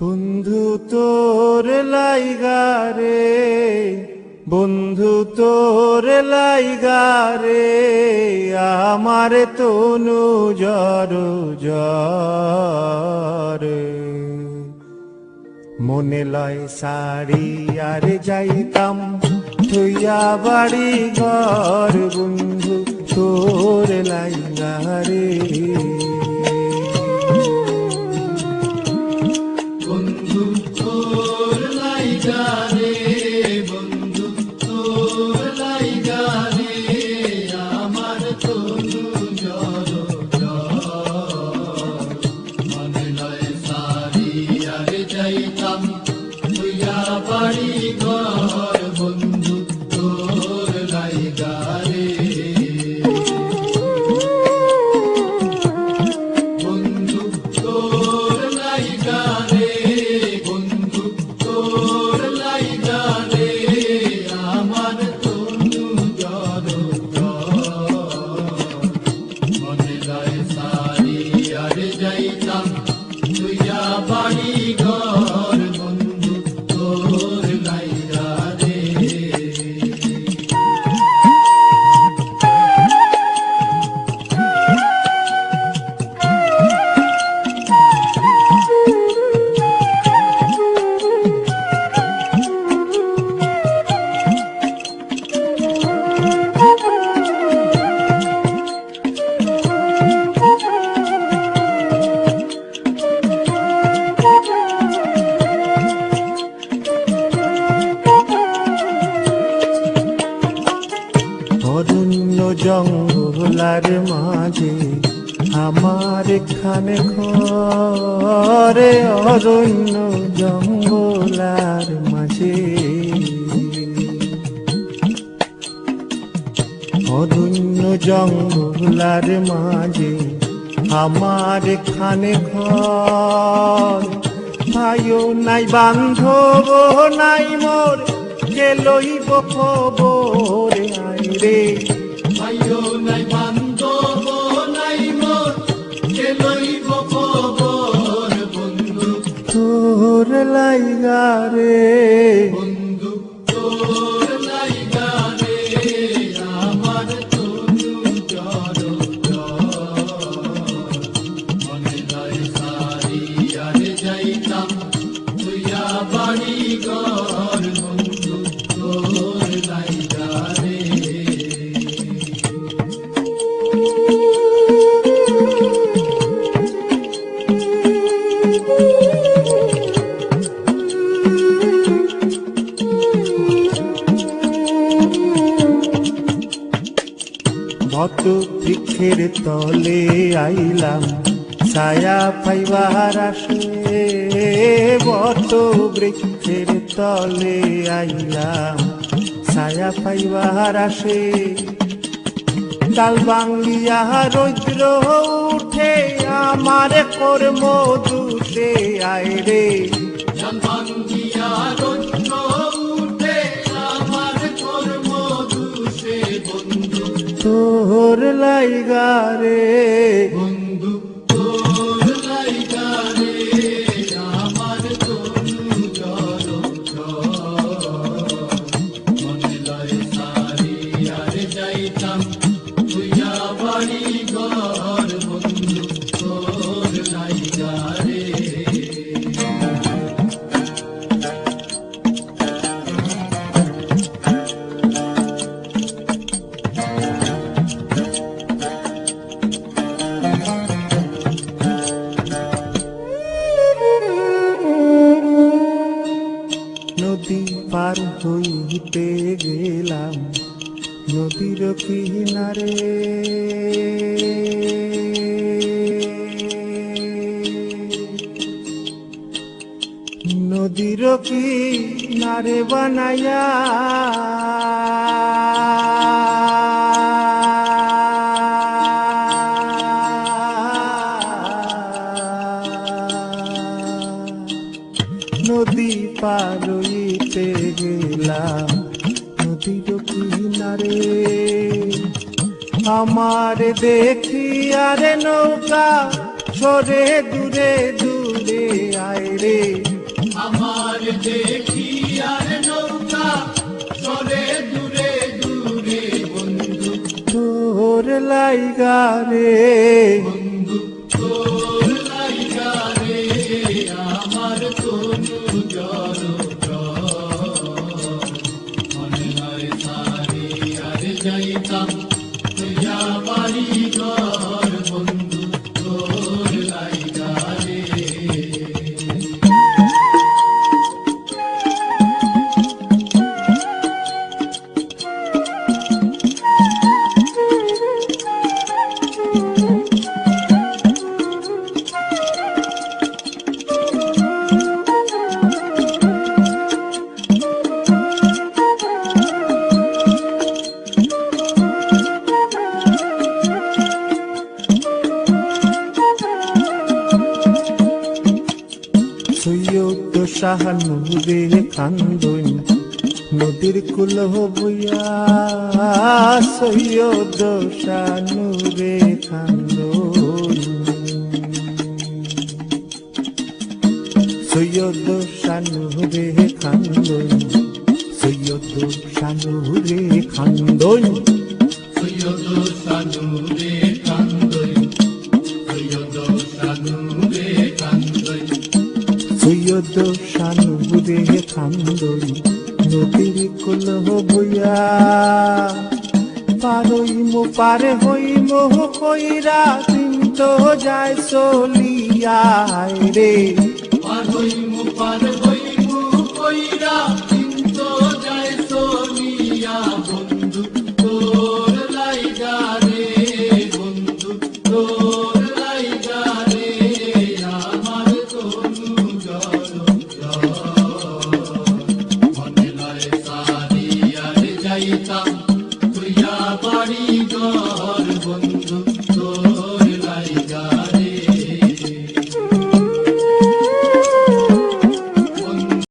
বন্ধু তোর লাইগা রে, বন্ধু তোর লাইগা রে, আমার তনু জর জরে। মনে লয় সারি আর যাইতাম থইয়া বাড়ি ঘর, বন্ধু তোর লাইগা রে। বন্ধু তোর লাইগা রে, বন্ধু তোর লাইগা রে, আমার তনু জর জর। মনে লয় সারি আর যাইতাম থইয়া বাড়ি ঘর, বন্ধু তোর লাইগা রে। বন্ধু তোর লাইগা রে, বন্ধু তোর লাইগা রে, আমার তনু জর জর। মনে লয় সারি আর যাইতাম থইয়া বাড়ি ঘর, বন্ধু তোর লাইগা রে। অরণ্য জঙ্গলার মাঝে আমার এখানে ঘরে, অরণ্য জঙ্গলার মাঝে, অরণ্য জঙ্গলার মাঝে আমার এখানে ঘর। ভাইও নাই বান্ধব নাই মোর, কে লইব খবর আয় রে। ভাইও নাই বান্ধব নাই মোর, কে লইব খবর, বন্ধু তোর লাইগা রে, বন্ধু তোর লাইগা রে, আমার তনু জর জর। মনে লয় সারি আর যাইতাম থইয়া বাড়ি ঘর, বন্ধু তোর লাইগা রে। বট বৃক্ষের তলে আইলাম ছায়া পাইবার আসে, বট বৃক্ষের তলে আইলাম ছায়া পাইবার আসে। ডাল ভাঙ্গিয়া রৌদ্র উঠে আমার কর্ম দুষে আয় রে। জান ভাঙ্গিয়া রৌদ্র উঠে আমার কর্ম দুষে, বন্ধু তোর লাইগা রে, বন্ধু তোর লাইগা রে, আমার তনু জর জর। মনে লয় সারি আর যাইতাম থইয়া বাড়ি ঘর, বন্ধু তোর লাইগা রে। নদী পার হইতে গেলাম নদীর কিনারে, নদীর কিনারে বানাইয়া নদী পার হইতে গেলাম নদীর কিনারে। আমার দেখি আরে নৌকা সরে দূরে দূরে আয় রে। লাইগা রে বন্ধু তোর লাইগা রে আমার তনু জড় মনে হয় সারি আর যাইতাম তুইয়া বাড়ি ঘর বন্ধু তোর লাইগা রে সৈয়দ শাহানুরে কান্দন নদীর কুল বইয়া সৈয়দ শাহানুরে কান্দন সৈয়দ শাহানুরে কান্দন সৈয়দ শাহানুরে কান্দন সৈয়দ সানুরে কান্দই সৈয়দ সানুরে কান্দই সৈয়দ শাহানুরে কান্দন নদীর কুল বইয়া পারে হইম কইরা দিন তো যায় চলিয়া রে পার হইমু কইরা কিন্তু যায় সোনিয়া বন্ধু তোর লাইগা রে বন্ধু তোর লাইগা রে আমার তনু জড় মনে লয় সারি আর যাইতাম তুইয়া বাড়ি ঘর